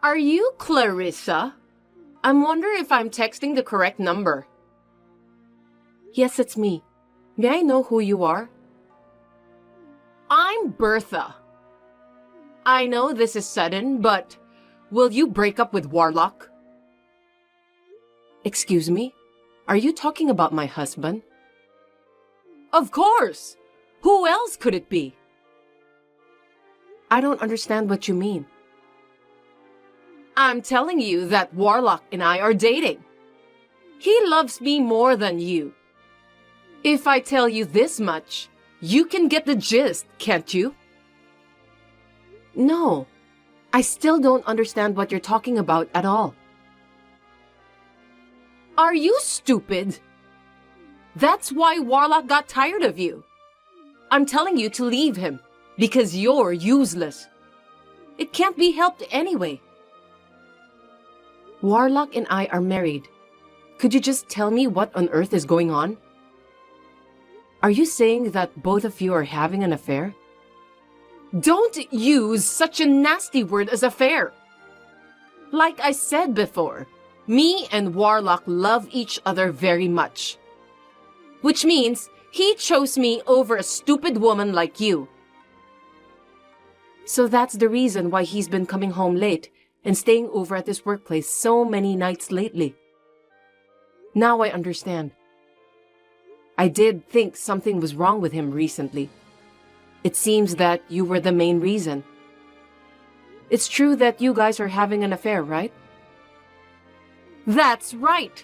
Are you Clarissa? I'm wondering if I'm texting the correct number. Yes, it's me. May I know who you are? I'm Bertha. I know this is sudden, but will you break up with Warlock? Excuse me? Are you talking about my husband? Of course! Who else could it be? I don't understand what you mean. I'm telling you that Warlock and I are dating. He loves me more than you. If I tell you this much, you can get the gist, can't you? No, I still don't understand what you're talking about at all. Are you stupid? That's why Warlock got tired of you. I'm telling you to leave him, because you're useless. It can't be helped anyway. Warlock and I are married. Could you just tell me what on earth is going on? Are you saying that both of you are having an affair? Don't use such a nasty word as affair. Like I said before, me and Warlock love each other very much. Which means he chose me over a stupid woman like you. So that's the reason why he's been coming home late and staying over at this workplace so many nights lately. Now I understand. I did think something was wrong with him recently. It seems that you were the main reason. It's true that you guys are having an affair, right? That's right.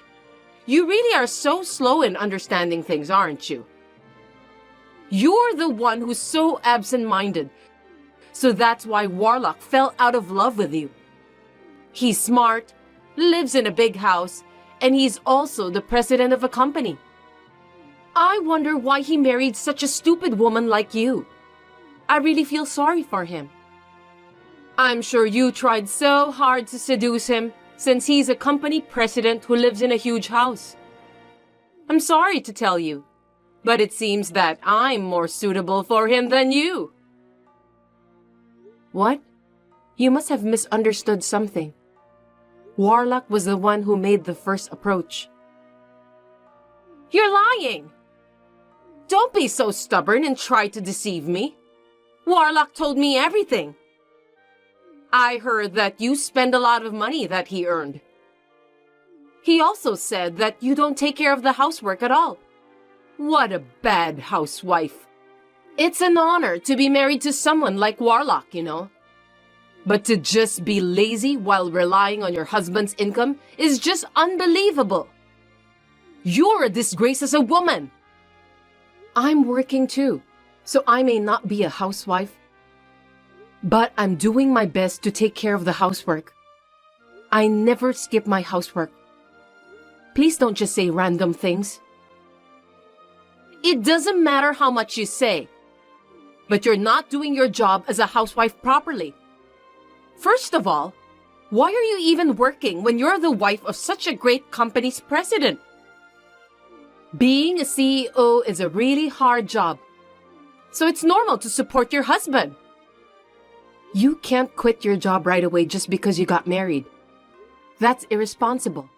You really are so slow in understanding things, aren't you? You're the one who's so absent-minded. So that's why Warlock fell out of love with you. He's smart, lives in a big house, and he's also the president of a company. I wonder why he married such a stupid woman like you. I really feel sorry for him. I'm sure you tried so hard to seduce him since he's a company president who lives in a huge house. I'm sorry to tell you, but it seems that I'm more suitable for him than you. What? You must have misunderstood something. Warlock was the one who made the first approach. You're lying! Don't be so stubborn and try to deceive me. Warlock told me everything. I heard that you spend a lot of money that he earned. He also said that you don't take care of the housework at all. What a bad housewife. It's an honor to be married to someone like Warlock, you know. But to just be lazy while relying on your husband's income is just unbelievable. You're a disgrace as a woman. I'm working too, so I may not be a housewife. But I'm doing my best to take care of the housework. I never skip my housework. Please don't just say random things. It doesn't matter how much you say, but you're not doing your job as a housewife properly. First of all, why are you even working when you're the wife of such a great company's president? Being a CEO is a really hard job, so it's normal to support your husband. You can't quit your job right away just because you got married. That's irresponsible.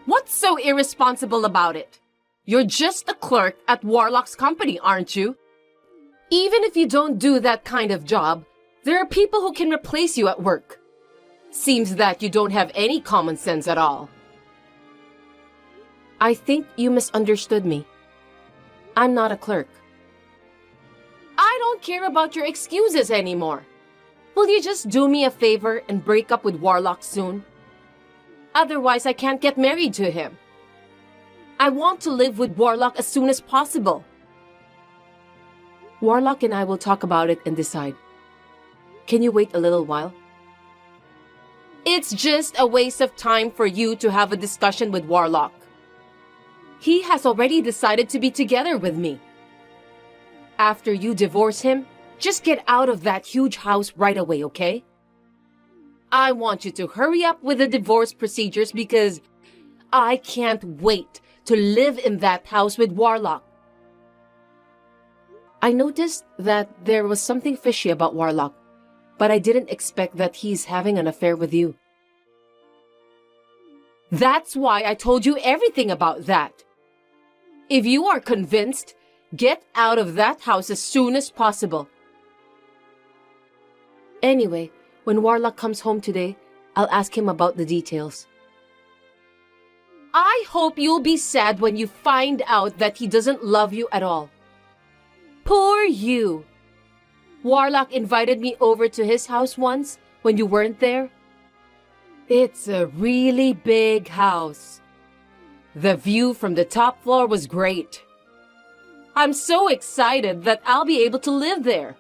What's so irresponsible about it? You're just a clerk at Warlock's company, aren't you? Even if you don't do that kind of job, there are people who can replace you at work. Seems that you don't have any common sense at all. I think you misunderstood me. I'm not a clerk. I don't care about your excuses anymore. Will you just do me a favor and break up with Warlock soon? Otherwise, I can't get married to him. I want to live with Warlock as soon as possible. Warlock and I will talk about it and decide. Can you wait a little while? It's just a waste of time for you to have a discussion with Warlock. He has already decided to be together with me. After you divorce him, just get out of that huge house right away, okay? I want you to hurry up with the divorce procedures because I can't wait to live in that house with Warlock. I noticed that there was something fishy about Warlock, but I didn't expect that he's having an affair with you. That's why I told you everything about that. If you are convinced, get out of that house as soon as possible. Anyway, when Warlock comes home today, I'll ask him about the details. I hope you'll be sad when you find out that he doesn't love you at all. Poor you. Warlock invited me over to his house once when you weren't there. It's a really big house. The view from the top floor was great. I'm so excited that I'll be able to live there.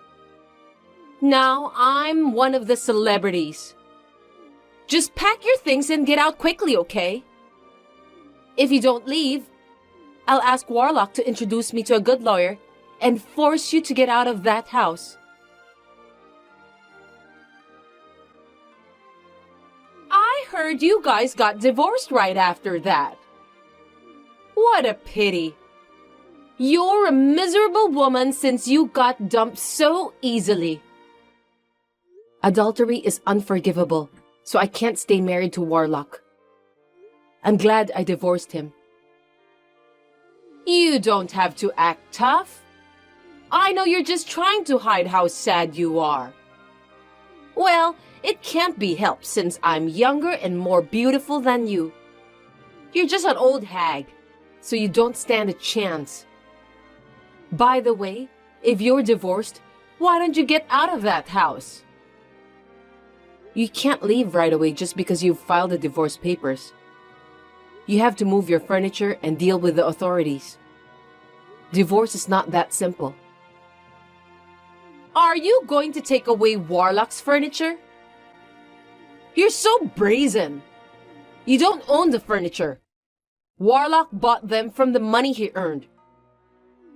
Now I'm one of the celebrities. Just pack your things and get out quickly, okay? If you don't leave, I'll ask Warlock to introduce me to a good lawyer and force you to get out of that house. I heard you guys got divorced right after that. What a pity. You're a miserable woman since you got dumped so easily. Adultery is unforgivable, so I can't stay married to Warlock. I'm glad I divorced him. You don't have to act tough. I know you're just trying to hide how sad you are. Well, it can't be helped since I'm younger and more beautiful than you. You're just an old hag, so you don't stand a chance. By the way, if you're divorced, why don't you get out of that house? You can't leave right away just because you've filed the divorce papers. You have to move your furniture and deal with the authorities. Divorce is not that simple. Are you going to take away Warlock's furniture? You're so brazen. You don't own the furniture. Warlock bought them from the money he earned.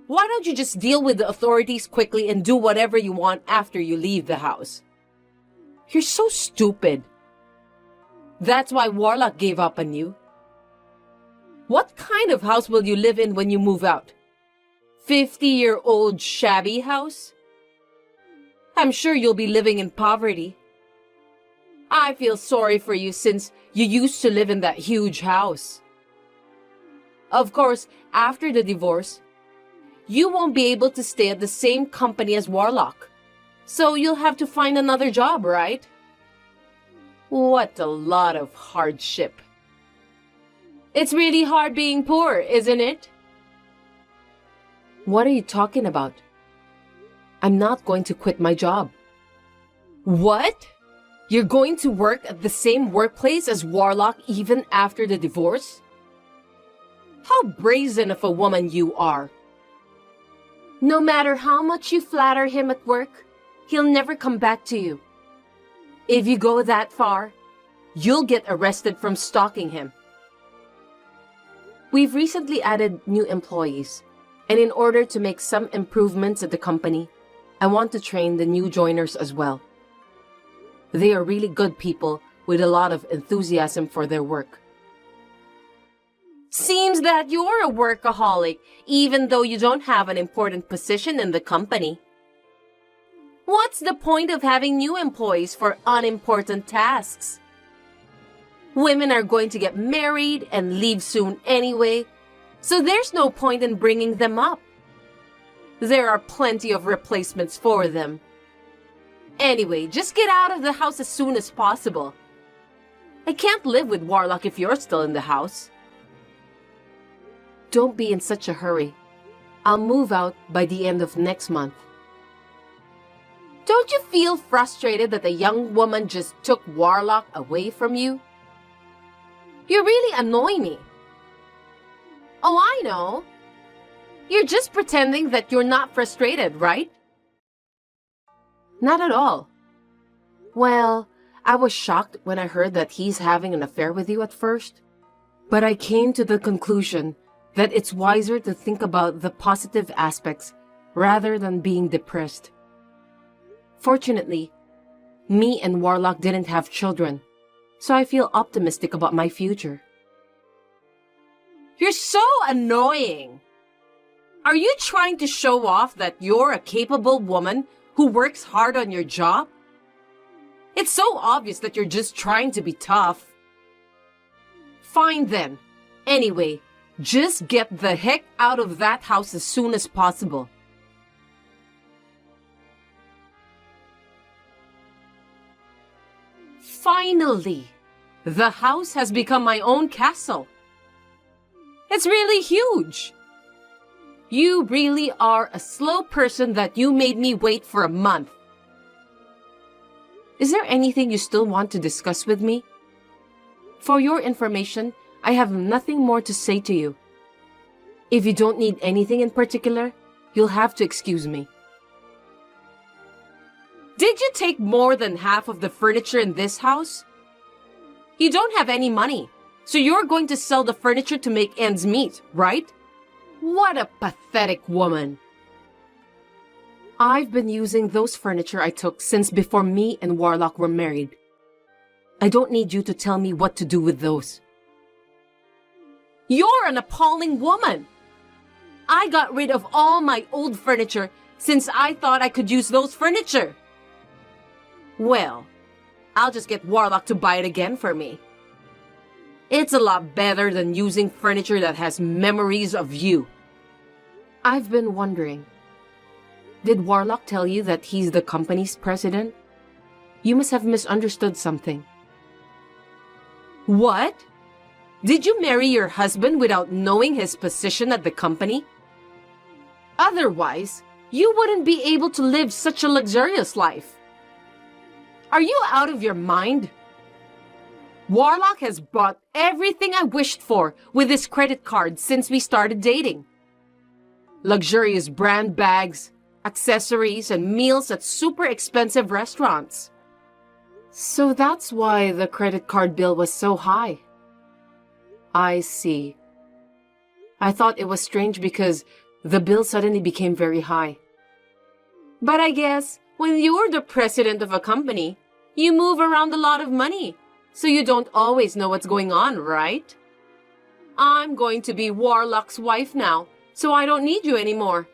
Why don't you just deal with the authorities quickly and do whatever you want after you leave the house? You're so stupid. That's why Warlock gave up on you. What kind of house will you live in when you move out? 50-year-old shabby house? I'm sure you'll be living in poverty. I feel sorry for you since you used to live in that huge house. Of course, after the divorce, you won't be able to stay at the same company as Warlock. So you'll have to find another job, right? What a lot of hardship. It's really hard being poor, isn't it? What are you talking about? I'm not going to quit my job. What? You're going to work at the same workplace as Warlock even after the divorce? How brazen of a woman you are. No matter how much you flatter him at work, he'll never come back to you. If you go that far, you'll get arrested from stalking him. We've recently added new employees, and in order to make some improvements at the company, I want to train the new joiners as well. They are really good people with a lot of enthusiasm for their work. Seems that you're a workaholic, even though you don't have an important position in the company. What's the point of having new employees for unimportant tasks? Women are going to get married and leave soon anyway, so there's no point in bringing them up. There are plenty of replacements for them. Anyway, just get out of the house as soon as possible. I can't live with Warlock if you're still in the house. Don't be in such a hurry. I'll move out by the end of next month. Don't you feel frustrated that the young woman just took Warlock away from you? You really annoy me. Oh, I know. You're just pretending that you're not frustrated, right? Not at all. Well, I was shocked when I heard that he's having an affair with you at first. But I came to the conclusion that it's wiser to think about the positive aspects rather than being depressed. Fortunately, me and Warlock didn't have children, so I feel optimistic about my future. You're so annoying! Are you trying to show off that you're a capable woman who works hard on your job? It's so obvious that you're just trying to be tough. Fine then. Anyway, just get the heck out of that house as soon as possible. Finally, the house has become my own castle. It's really huge. You really are a slow person that you made me wait for a month. Is there anything you still want to discuss with me? For your information, I have nothing more to say to you. If you don't need anything in particular, you'll have to excuse me. Did you take more than half of the furniture in this house? You don't have any money, so you're going to sell the furniture to make ends meet, right? What a pathetic woman. I've been using those furniture I took since before me and Warlock were married. I don't need you to tell me what to do with those. You're an appalling woman. I got rid of all my old furniture since I thought I could use those furniture. Well, I'll just get Warlock to buy it again for me. It's a lot better than using furniture that has memories of you. I've been wondering, did Warlock tell you that he's the company's president? You must have misunderstood something. What? Did you marry your husband without knowing his position at the company? Otherwise, you wouldn't be able to live such a luxurious life. Are you out of your mind? Warlock has bought everything I wished for with his credit card since we started dating. Luxurious brand bags, accessories, and meals at super expensive restaurants. So that's why the credit card bill was so high. I see. I thought it was strange because the bill suddenly became very high. But I guess when you're the president of a company, you move around a lot of money, so you don't always know what's going on, right? I'm going to be Warlock's wife now, so I don't need you anymore.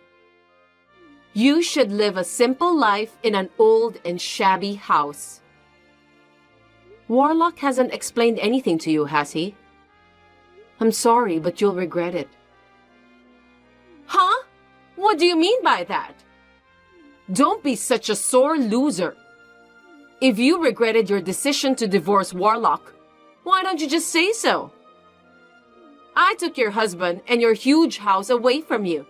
You should live a simple life in an old and shabby house. Warlock hasn't explained anything to you, has he? I'm sorry, but you'll regret it. Huh? What do you mean by that? Don't be such a sore loser. If you regretted your decision to divorce Warlock, why don't you just say so? I took your husband and your huge house away from you.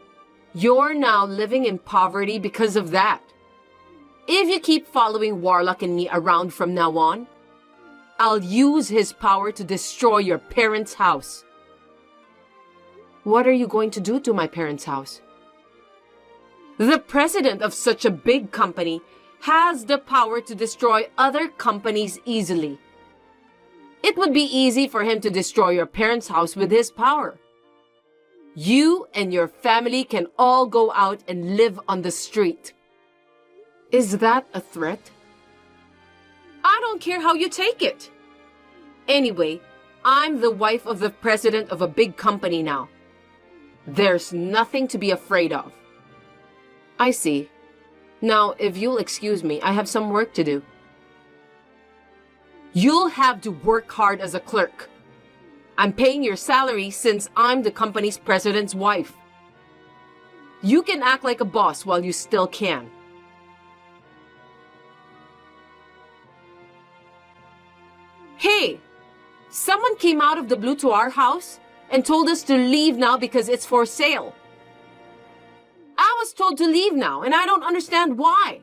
You're now living in poverty because of that. If you keep following Warlock and me around from now on, I'll use his power to destroy your parents' house. What are you going to do to my parents' house? The president of such a big company has the power to destroy other companies easily. It would be easy for him to destroy your parents' house with his power. You and your family can all go out and live on the street. Is that a threat? I don't care how you take it. Anyway, I'm the wife of the president of a big company now. There's nothing to be afraid of. I see. Now, if you'll excuse me, I have some work to do. You'll have to work hard as a clerk. I'm paying your salary since I'm the company's president's wife. You can act like a boss while you still can. Hey! Someone came out of the blue to our house and told us to leave now because it's for sale. I was told to leave now, and I don't understand why.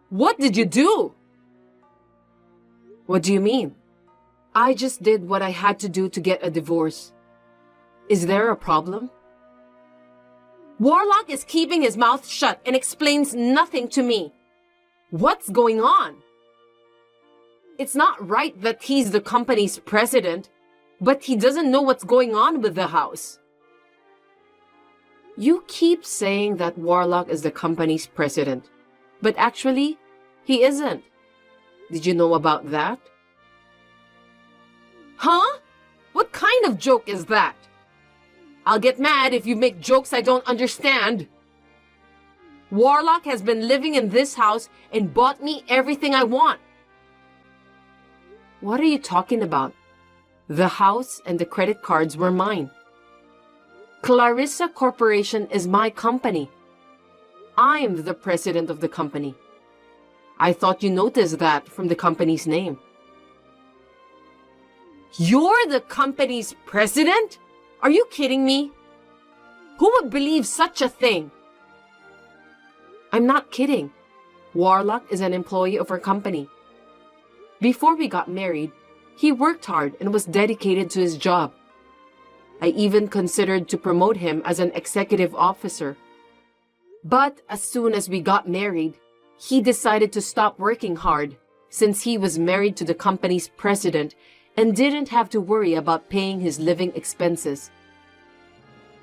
What did you do? What do you mean? I just did what I had to do to get a divorce. Is there a problem? Warlock is keeping his mouth shut and explains nothing to me. What's going on? It's not right that he's the company's president, but he doesn't know what's going on with the house. You keep saying that Warlock is the company's president, but actually, he isn't. Did you know about that? Huh? What kind of joke is that? I'll get mad if you make jokes I don't understand. Warlock has been living in this house and bought me everything I want, What are you talking about? The house and the credit cards were mine. Clarissa Corporation is my company. I'm the president of the company. I thought you noticed that from the company's name. You're the company's president? Are you kidding me? Who would believe such a thing? I'm not kidding. Warlock is an employee of our company. Before we got married, he worked hard and was dedicated to his job. I even considered to promote him as an executive officer. But as soon as we got married, he decided to stop working hard since he was married to the company's president and didn't have to worry about paying his living expenses.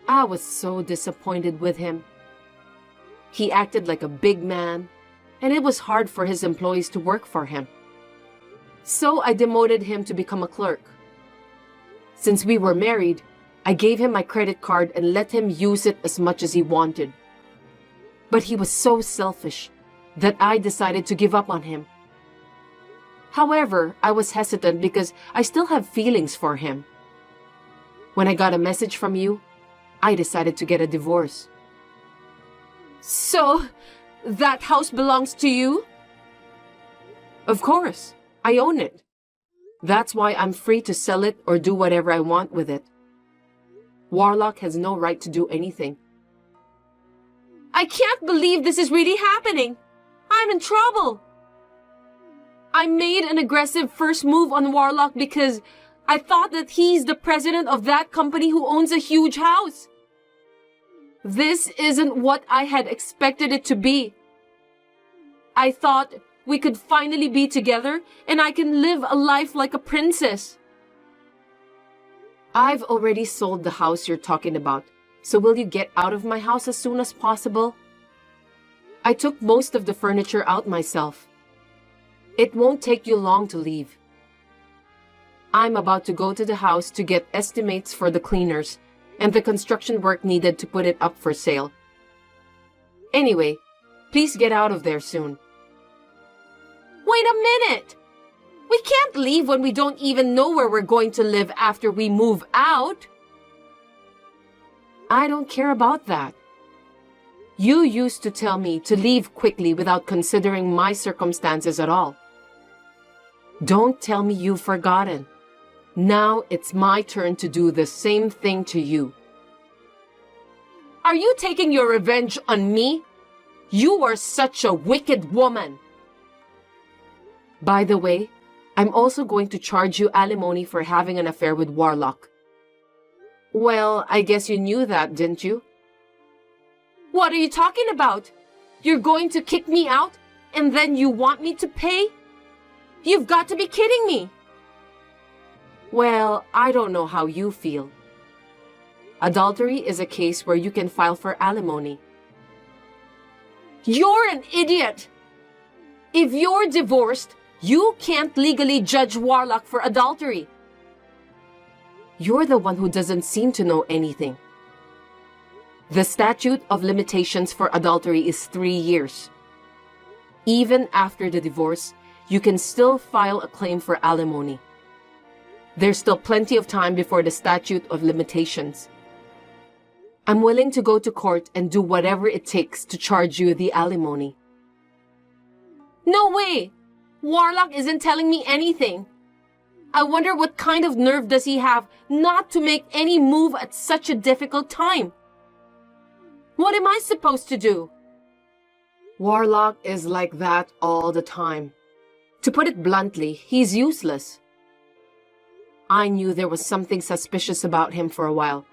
I was so disappointed with him. He acted like a big man, and it was hard for his employees to work for him. So I demoted him to become a clerk. Since we were married, I gave him my credit card and let him use it as much as he wanted. But he was so selfish that I decided to give up on him. However, I was hesitant because I still have feelings for him. When I got a message from you, I decided to get a divorce. So, that house belongs to you? Of course, I own it. That's why I'm free to sell it or do whatever I want with it. Warlock has no right to do anything. I can't believe this is really happening. I'm in trouble. I made an aggressive first move on Warlock because I thought that he's the president of that company who owns a huge house. This isn't what I had expected it to be. I thought we could finally be together and I can live a life like a princess. I've already sold the house you're talking about, so will you get out of my house as soon as possible? I took most of the furniture out myself. It won't take you long to leave. I'm about to go to the house to get estimates for the cleaners and the construction work needed to put it up for sale. Anyway, please get out of there soon. Wait a minute! We can't leave when we don't even know where we're going to live after we move out. I don't care about that. You used to tell me to leave quickly without considering my circumstances at all. Don't tell me you've forgotten. Now it's my turn to do the same thing to you. Are you taking your revenge on me? You are such a wicked woman. By the way, I'm also going to charge you alimony for having an affair with Warlock. Well, I guess you knew that, didn't you? What are you talking about? You're going to kick me out and then you want me to pay? You've got to be kidding me. Well, I don't know how you feel. Adultery is a case where you can file for alimony. You're an idiot! If you're divorced, you can't legally judge Warlock for adultery. You're the one who doesn't seem to know anything. The statute of limitations for adultery is 3 years. Even after the divorce, you can still file a claim for alimony. There's still plenty of time before the statute of limitations. I'm willing to go to court and do whatever it takes to charge you the alimony. No way! Warlock isn't telling me anything. I wonder what kind of nerve does he have not to make any move at such a difficult time? What am I supposed to do? Warlock is like that all the time. To put it bluntly, he's useless. I knew there was something suspicious about him for a while,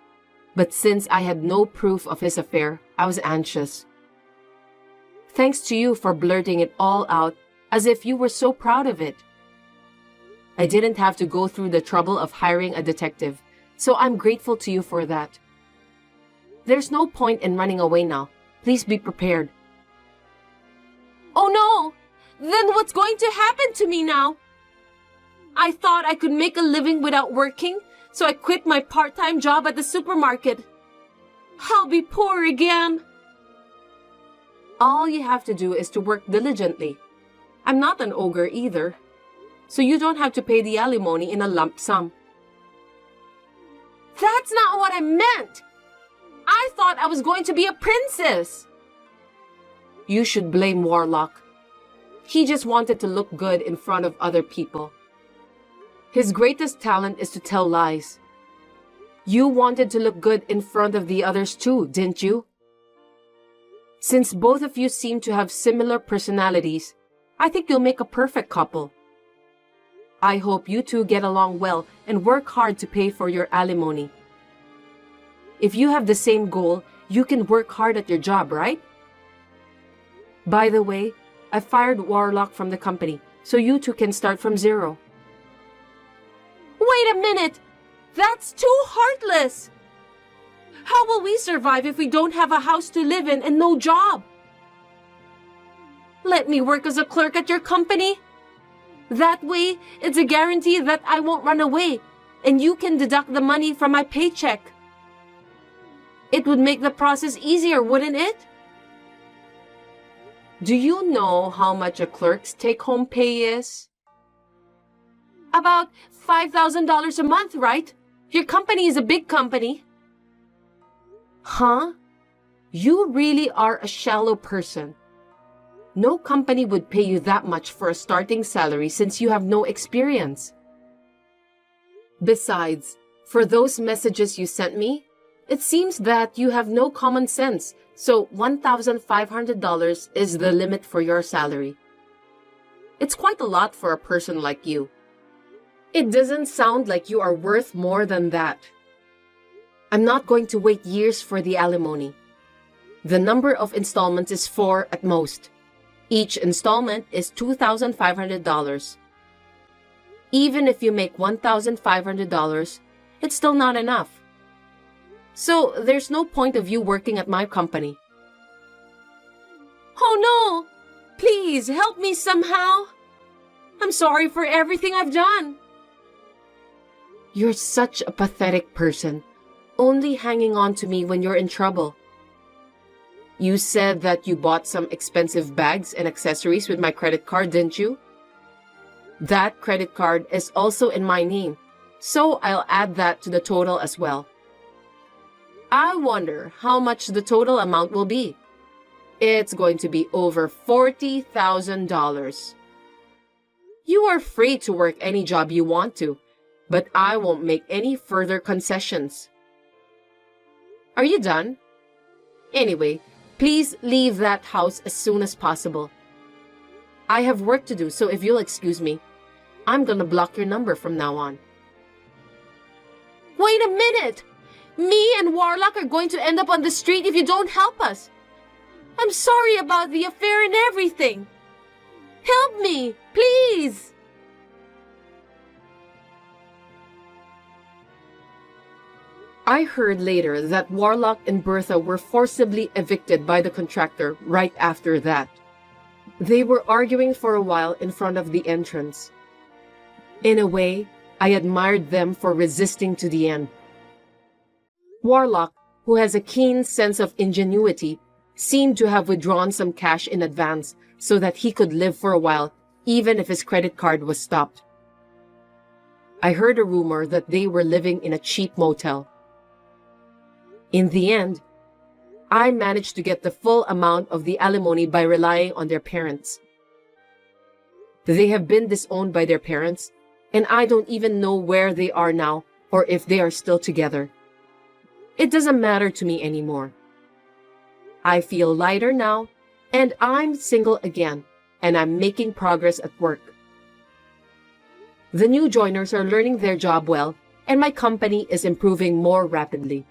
but since I had no proof of his affair, I was anxious. Thanks to you for blurting it all out as if you were so proud of it. I didn't have to go through the trouble of hiring a detective, so I'm grateful to you for that. There's no point in running away now. Please be prepared. Oh no! Then what's going to happen to me now? I thought I could make a living without working, so I quit my part-time job at the supermarket. I'll be poor again. All you have to do is to work diligently. I'm not an ogre either. so you don't have to pay the alimony in a lump sum. That's not what I meant! I thought I was going to be a princess! You should blame Warlock. He just wanted to look good in front of other people. His greatest talent is to tell lies. You wanted to look good in front of the others too, didn't you? Since both of you seem to have similar personalities, I think you'll make a perfect couple. I hope you two get along well and work hard to pay for your alimony. If you have the same goal, you can work hard at your job, right? By the way, I fired Warlock from the company, so you two can start from zero. Wait a minute! That's too heartless! How will we survive if we don't have a house to live in and no job? Let me work as a clerk at your company. That way, it's a guarantee that I won't run away, and you can deduct the money from my paycheck. It would make the process easier, wouldn't it? Do you know how much a clerk's take-home pay is? About $5,000 a month, right? Your company is a big company. Huh? You really are a shallow person. No company would pay you that much for a starting salary since you have no experience. Besides, for those messages you sent me, it seems that you have no common sense, so $1,500 is the limit for your salary. It's quite a lot for a person like you. It doesn't sound like you are worth more than that. I'm not going to wait years for the alimony. The number of installments is 4 at most. Each installment is $2,500. Even if you make $1,500, it's still not enough. So there's no point of you working at my company. Oh no! Please help me somehow! I'm sorry for everything I've done. You're such a pathetic person, only hanging on to me when you're in trouble. You said that you bought some expensive bags and accessories with my credit card, didn't you? That credit card is also in my name, so I'll add that to the total as well. I wonder how much the total amount will be. It's going to be over $40,000. You are free to work any job you want to, but I won't make any further concessions. Are you done? Anyway, please leave that house as soon as possible. I have work to do, so if you'll excuse me, I'm gonna block your number from now on. Wait a minute! Me and Warlock are going to end up on the street if you don't help us. I'm sorry about the affair and everything. Help me, please! I heard later that Warlock and Bertha were forcibly evicted by the contractor right after that. They were arguing for a while in front of the entrance. In a way, I admired them for resisting to the end. Warlock, who has a keen sense of ingenuity, seemed to have withdrawn some cash in advance so that he could live for a while, even if his credit card was stopped. I heard a rumor that they were living in a cheap motel. In the end, I managed to get the full amount of the alimony by relying on their parents. They have been disowned by their parents, and I don't even know where they are now or if they are still together. It doesn't matter to me anymore. I feel lighter now, and I'm single again, and I'm making progress at work. The new joiners are learning their job well, and my company is improving more rapidly.